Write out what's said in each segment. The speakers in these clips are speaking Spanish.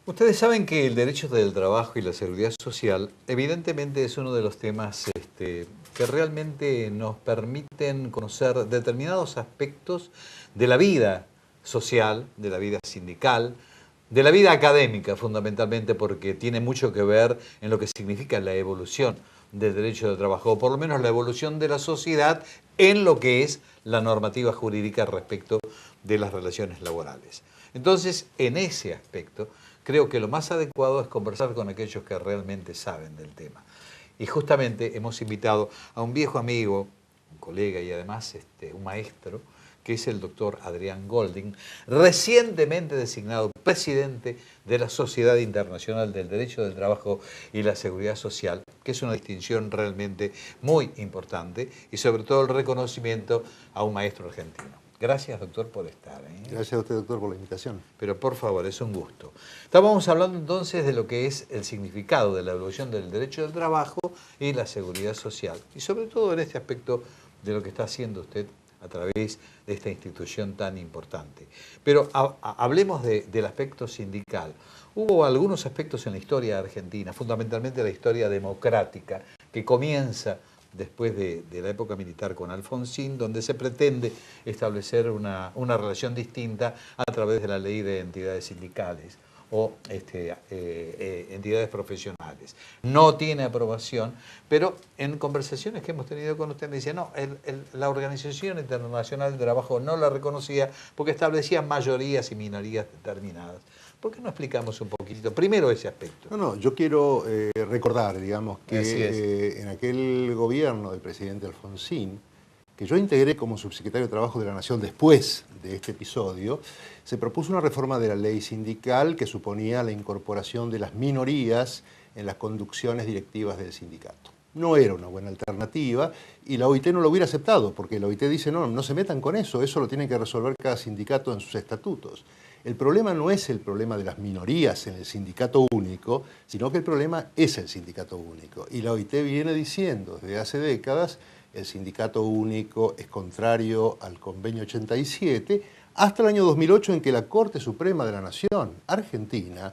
Ustedes saben que el derecho del trabajo y la seguridad social evidentemente es uno de los temas que realmente nos permiten conocer determinados aspectos de la vida social, de la vida sindical, de la vida académica fundamentalmente, porque tiene mucho que ver en lo que significa la evolución del derecho del trabajo, o por lo menos la evolución de la sociedad en lo que es la normativa jurídica respecto de las relaciones laborales. Entonces, en ese aspecto, creo que lo más adecuado es conversar con aquellos que realmente saben del tema. Y justamente hemos invitado a un viejo amigo, un colega y además un maestro, que es el doctor Adrián Golding, recientemente designado presidente de la Sociedad Internacional del Derecho del Trabajo y la Seguridad Social, que es una distinción realmente muy importante y sobre todo el reconocimiento a un maestro argentino. Gracias, doctor, por estar. Gracias a usted, doctor, por la invitación. Pero por favor, es un gusto. Estábamos hablando entonces de lo que es el significado de la evolución del derecho del trabajo y la seguridad social. Y sobre todo en este aspecto de lo que está haciendo usted a través de esta institución tan importante. Pero hablemos del aspecto sindical. Hubo algunos aspectos en la historia argentina, fundamentalmente la historia democrática, que comienza después de la época militar con Alfonsín, donde se pretende establecer una relación distinta a través de la ley de entidades sindicales o entidades profesionales. No tiene aprobación, pero en conversaciones que hemos tenido con usted me dice, no, la Organización Internacional del Trabajo no la reconocía porque establecía mayorías y minorías determinadas. ¿Por qué no explicamos un poquitito primero ese aspecto? No, yo quiero recordar, digamos, que en aquel gobierno del presidente Alfonsín, que yo integré como subsecretario de Trabajo de la Nación después de este episodio, se propuso una reforma de la ley sindical que suponía la incorporación de las minorías en las conducciones directivas del sindicato. No era una buena alternativa y la OIT no lo hubiera aceptado, porque la OIT dice, no se metan con eso lo tiene que resolver cada sindicato en sus estatutos. El problema no es el problema de las minorías en el sindicato único, sino que el problema es el sindicato único. Y la OIT viene diciendo desde hace décadas, el sindicato único es contrario al convenio 87, hasta el año 2008 en que la Corte Suprema de la Nación Argentina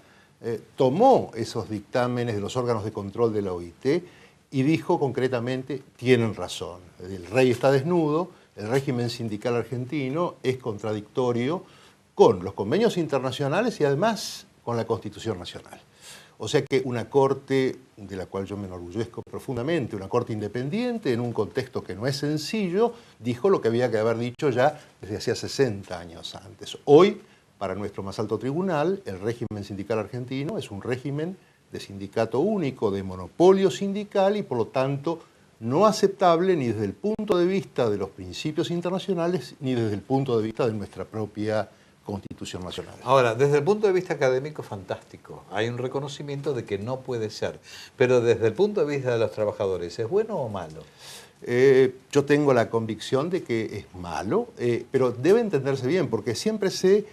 tomó esos dictámenes de los órganos de control de la OIT y dijo concretamente, tienen razón, el rey está desnudo, el régimen sindical argentino es contradictorio con los convenios internacionales y además con la Constitución Nacional. O sea que una corte, de la cual yo me enorgullezco profundamente, una corte independiente en un contexto que no es sencillo, dijo lo que había que haber dicho ya desde hacía 60 años antes. Hoy, para nuestro más alto tribunal, el régimen sindical argentino es un régimen de sindicato único, de monopolio sindical y por lo tanto no aceptable ni desde el punto de vista de los principios internacionales ni desde el punto de vista de nuestra propia Constitución Nacional. Ahora, desde el punto de vista académico, fantástico. Hay un reconocimiento de que no puede ser. Pero desde el punto de vista de los trabajadores, ¿es bueno o malo? Yo tengo la convicción de que es malo, pero debe entenderse bien, porque siempre se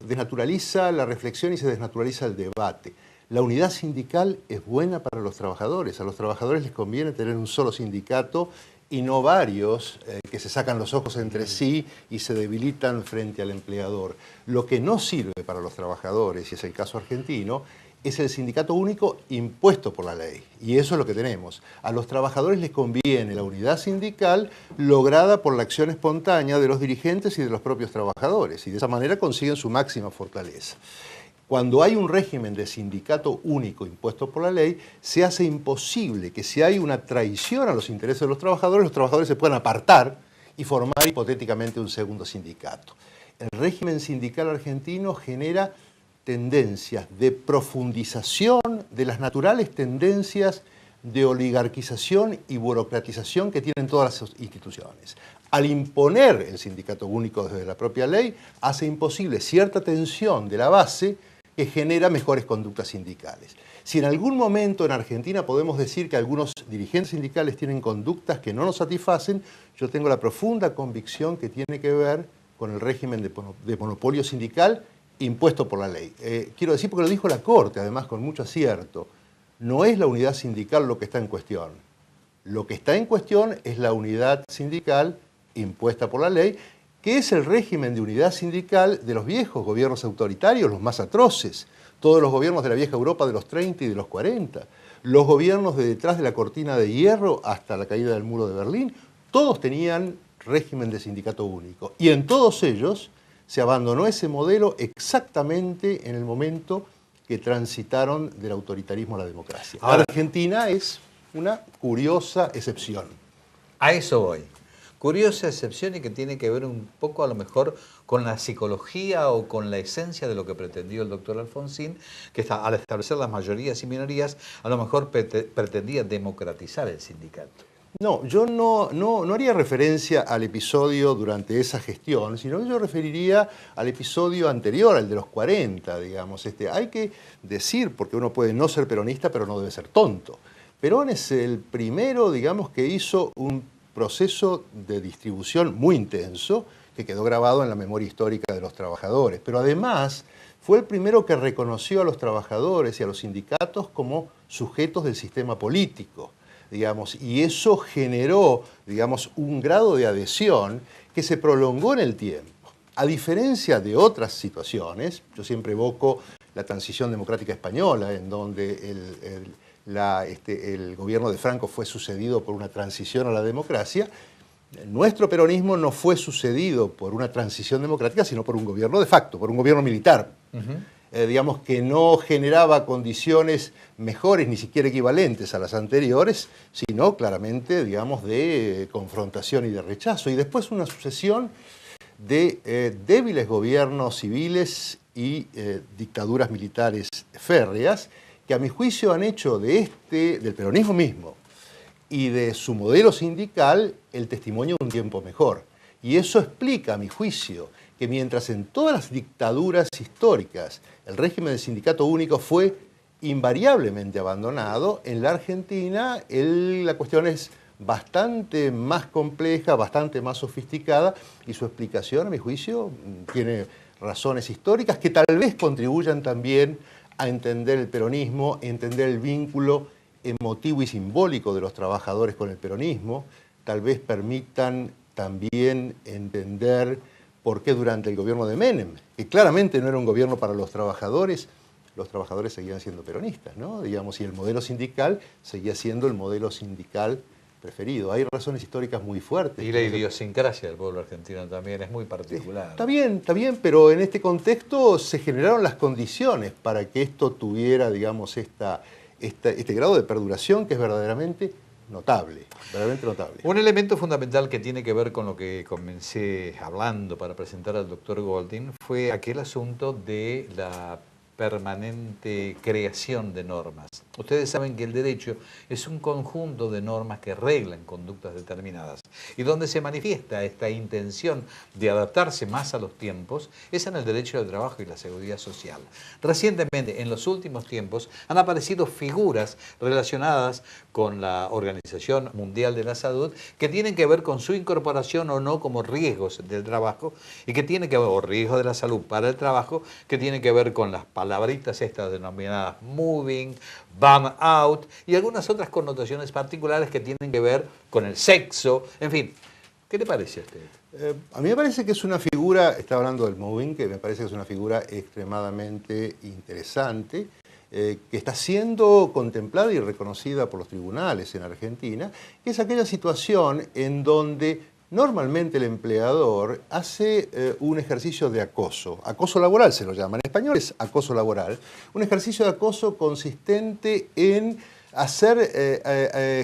desnaturaliza la reflexión y se desnaturaliza el debate. La unidad sindical es buena para los trabajadores. A los trabajadores les conviene tener un solo sindicato y no varios que se sacan los ojos entre sí y se debilitan frente al empleador. Lo que no sirve para los trabajadores, y es el caso argentino, es el sindicato único impuesto por la ley. Y eso es lo que tenemos. A los trabajadores les conviene la unidad sindical lograda por la acción espontánea de los dirigentes y de los propios trabajadores. Y de esa manera consiguen su máxima fortaleza. Cuando hay un régimen de sindicato único impuesto por la ley, se hace imposible que si hay una traición a los intereses de los trabajadores se puedan apartar y formar hipotéticamente un segundo sindicato. El régimen sindical argentino genera tendencias de profundización de las naturales tendencias de oligarquización y burocratización que tienen todas las instituciones. Al imponer el sindicato único desde la propia ley, hace imposible cierta tensión de la base que genera mejores conductas sindicales. Si en algún momento en Argentina podemos decir que algunos dirigentes sindicales tienen conductas que no nos satisfacen, yo tengo la profunda convicción que tiene que ver con el régimen de monopolio sindical impuesto por la ley. Quiero decir, porque lo dijo la Corte, además con mucho acierto, no es la unidad sindical lo que está en cuestión. Lo que está en cuestión es la unidad sindical impuesta por la ley, que es el régimen de unidad sindical de los viejos gobiernos autoritarios, los más atroces, todos los gobiernos de la vieja Europa de los 30 y de los 40, los gobiernos de detrás de la cortina de hierro hasta la caída del muro de Berlín, todos tenían régimen de sindicato único. Y en todos ellos se abandonó ese modelo exactamente en el momento que transitaron del autoritarismo a la democracia. Ahora, Argentina es una curiosa excepción. a eso voy. Curiosa excepción y que tiene que ver un poco a lo mejor con la psicología o con la esencia de lo que pretendió el doctor Alfonsín, que al establecer las mayorías y minorías, a lo mejor pretendía democratizar el sindicato. No, yo no haría referencia al episodio durante esa gestión, sino que yo referiría al episodio anterior, al de los 40, digamos. Hay que decir, porque uno puede no ser peronista, pero no debe ser tonto. Perón es el primero, digamos, que hizo un proceso de distribución muy intenso, que quedó grabado en la memoria histórica de los trabajadores. Pero además fue el primero que reconoció a los trabajadores y a los sindicatos como sujetos del sistema político, digamos, y eso generó, digamos, un grado de adhesión que se prolongó en el tiempo. A diferencia de otras situaciones, yo siempre evoco la transición democrática española, en donde el gobierno de Franco fue sucedido por una transición a la democracia. Nuestro peronismo no fue sucedido por una transición democrática, sino por un gobierno de facto, por un gobierno militar. Digamos que no generaba condiciones mejores, ni siquiera equivalentes a las anteriores, sino claramente, digamos, de confrontación y de rechazo. Y después una sucesión de débiles gobiernos civiles y dictaduras militares férreas, que a mi juicio han hecho del peronismo mismo y de su modelo sindical el testimonio de un tiempo mejor. Y eso explica, a mi juicio, que mientras en todas las dictaduras históricas el régimen del sindicato único fue invariablemente abandonado, en la Argentina la cuestión es bastante más compleja, bastante más sofisticada, y su explicación, a mi juicio, tiene razones históricas que tal vez contribuyan también a entender el peronismo, entender el vínculo emotivo y simbólico de los trabajadores con el peronismo, tal vez permitan también entender por qué durante el gobierno de Menem, que claramente no era un gobierno para los trabajadores seguían siendo peronistas, ¿no? Digamos, y el modelo sindical seguía siendo el modelo sindical preferido. Hay razones históricas muy fuertes. Y la idiosincrasia del pueblo argentino también es muy particular. Está bien, pero en este contexto se generaron las condiciones para que esto tuviera, digamos, este grado de perduración que es verdaderamente notable, verdaderamente notable. Un elemento fundamental que tiene que ver con lo que comencé hablando para presentar al doctor Goldin fue aquel asunto de la permanente creación de normas. Ustedes saben que el derecho es un conjunto de normas que reglan conductas determinadas y donde se manifiesta esta intención de adaptarse más a los tiempos es en el derecho del trabajo y la seguridad social. Recientemente, en los últimos tiempos, han aparecido figuras relacionadas con la Organización Mundial de la Salud que tienen que ver con su incorporación o no como riesgos del trabajo y que tienen que ver, o riesgos de la salud para el trabajo, que tienen que ver con las palabritas estas denominadas moving, bum out y algunas otras connotaciones particulares que tienen que ver con el sexo, en fin. ¿Qué le parece a usted? A mí me parece que es una figura, está hablando del moving, que me parece que es una figura extremadamente interesante, que está siendo contemplada y reconocida por los tribunales en Argentina, que es aquella situación en donde normalmente el empleador hace un ejercicio de acoso laboral se lo llama, en español es acoso laboral, un ejercicio de acoso consistente en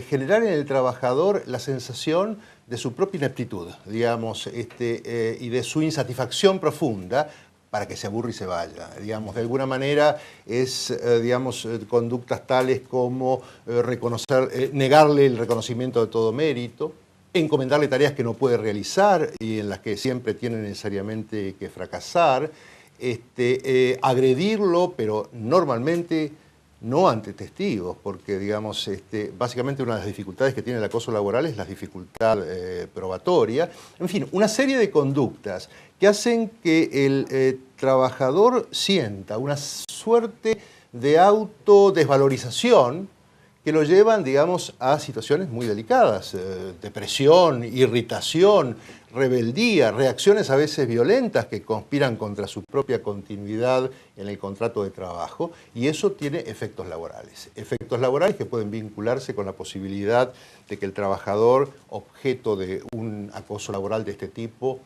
generar en el trabajador la sensación de su propia ineptitud, digamos, y de su insatisfacción profunda para que se aburra y se vaya. Digamos, de alguna manera es, conductas tales como negarle el reconocimiento de todo mérito, encomendarle tareas que no puede realizar y en las que siempre tiene necesariamente que fracasar, agredirlo, pero normalmente no ante testigos, porque digamos, básicamente una de las dificultades que tiene el acoso laboral es la dificultad probatoria. En fin, una serie de conductas que hacen que el trabajador sienta una suerte de autodesvalorización que lo llevan, digamos, a situaciones muy delicadas, depresión, irritación, rebeldía, reacciones a veces violentas que conspiran contra su propia continuidad en el contrato de trabajo, y eso tiene efectos laborales que pueden vincularse con la posibilidad de que el trabajador, objeto de un acoso laboral de este tipo,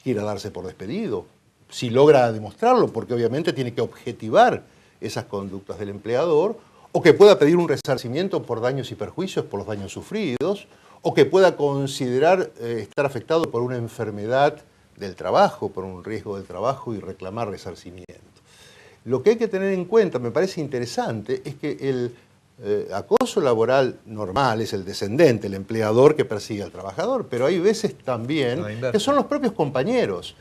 quiera darse por despedido, si logra demostrarlo, porque obviamente tiene que objetivar esas conductas del empleador, o que pueda pedir un resarcimiento por daños y perjuicios por los daños sufridos, o que pueda considerar estar afectado por una enfermedad del trabajo, por un riesgo del trabajo y reclamar resarcimiento. Lo que hay que tener en cuenta, me parece interesante, es que el acoso laboral normal es el descendente, el empleador que persigue al trabajador, pero hay veces también que son los propios compañeros.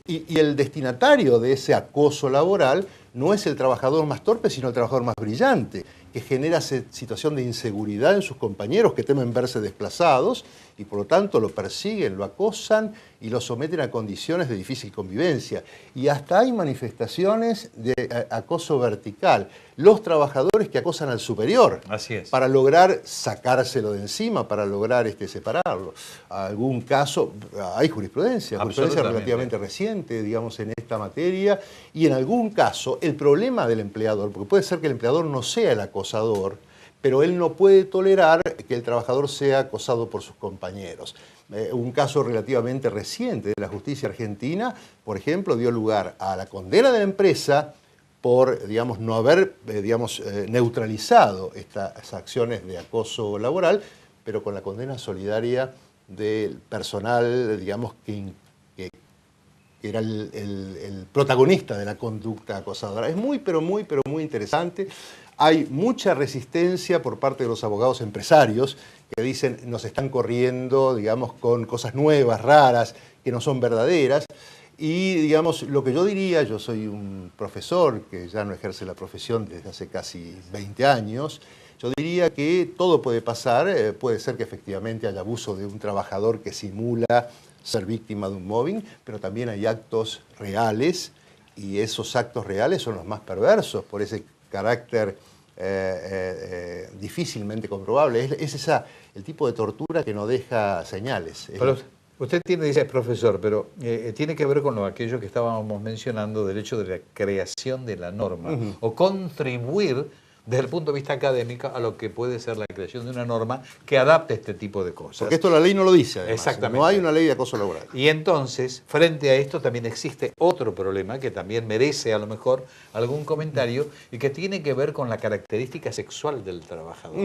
Y el destinatario de ese acoso laboral no es el trabajador más torpe, sino el trabajador más brillante, que genera situación de inseguridad en sus compañeros que temen verse desplazados y por lo tanto lo persiguen, lo acosan y lo someten a condiciones de difícil convivencia. Y hasta hay manifestaciones de acoso vertical. Los trabajadores que acosan al superior. Así es. Para lograr sacárselo de encima, para lograr separarlo. Algún caso, hay jurisprudencia relativamente reciente, digamos, en esta materia, y en algún caso el problema del empleador, porque puede ser que el empleador no sea el acosador, pero él no puede tolerar que el trabajador sea acosado por sus compañeros. Un caso relativamente reciente de la justicia argentina, por ejemplo, dio lugar a la condena de la empresa por, digamos, no haber, neutralizado estas acciones de acoso laboral, pero con la condena solidaria del personal, digamos, que era el protagonista de la conducta acosadora. Es muy interesante. Hay mucha resistencia por parte de los abogados empresarios que dicen nos están corriendo, digamos, con cosas nuevas, raras, que no son verdaderas. Y, digamos, lo que yo diría, yo soy un profesor que ya no ejerce la profesión desde hace casi 20 años, yo diría que todo puede pasar, puede ser que efectivamente haya abuso de un trabajador que simula ser víctima de un mobbing, pero también hay actos reales y esos actos reales son los más perversos por ese carácter difícilmente comprobable. Es el tipo de tortura que no deja señales. Pero usted dice profesor, pero tiene que ver con aquello que estábamos mencionando del hecho de la creación de la norma, o contribuir desde el punto de vista académico a lo que puede ser la creación de una norma que adapte este tipo de cosas. Porque esto la ley no lo dice, además. Exactamente. No hay una ley de acoso laboral. Y entonces, frente a esto también existe otro problema que también merece a lo mejor algún comentario y que tiene que ver con la característica sexual del trabajador.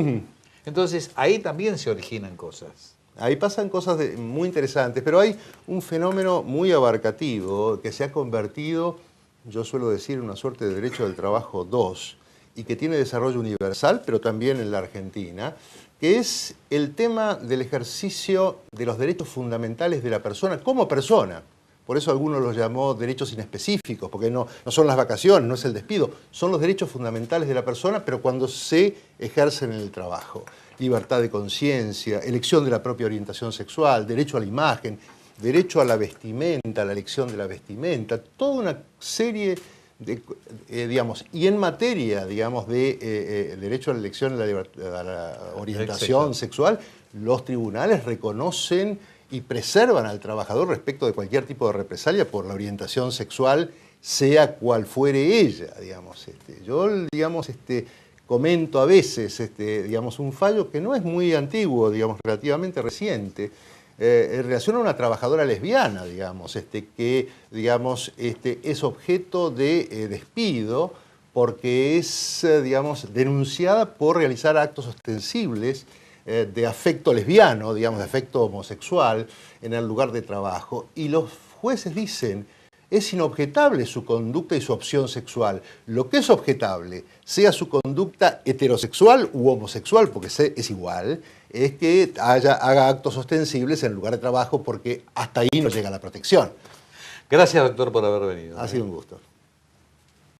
Entonces, ahí también se originan cosas. Ahí pasan cosas muy interesantes, pero hay un fenómeno muy abarcativo que se ha convertido, yo suelo decir, en una suerte de derecho del trabajo 2, y que tiene desarrollo universal, pero también en la Argentina, que es el tema del ejercicio de los derechos fundamentales de la persona como persona. Por eso algunos los llamó derechos inespecíficos, porque no son las vacaciones, no es el despido, son los derechos fundamentales de la persona, pero cuando se ejercen en el trabajo. Libertad de conciencia, elección de la propia orientación sexual, derecho a la imagen, derecho a la vestimenta, la elección de la vestimenta, toda una serie digamos, y en materia, digamos, de derecho a la elección a la orientación sexual, los tribunales reconocen y preservan al trabajador respecto de cualquier tipo de represalia por la orientación sexual, sea cual fuere ella, digamos. Yo, digamos, comento a veces, digamos, un fallo que no es muy antiguo, digamos, relativamente reciente, en relación a una trabajadora lesbiana, digamos, que digamos, es objeto de despido porque es, digamos, denunciada por realizar actos ostensibles de afecto lesbiano, digamos, de afecto homosexual en el lugar de trabajo. Y los jueces dicen, es inobjetable su conducta y su opción sexual. Lo que es objetable, sea su conducta heterosexual u homosexual, porque es igual, es que haga actos ostensibles en el lugar de trabajo porque hasta ahí no llega la protección. Gracias, doctor, por haber venido. Ha sido un gusto.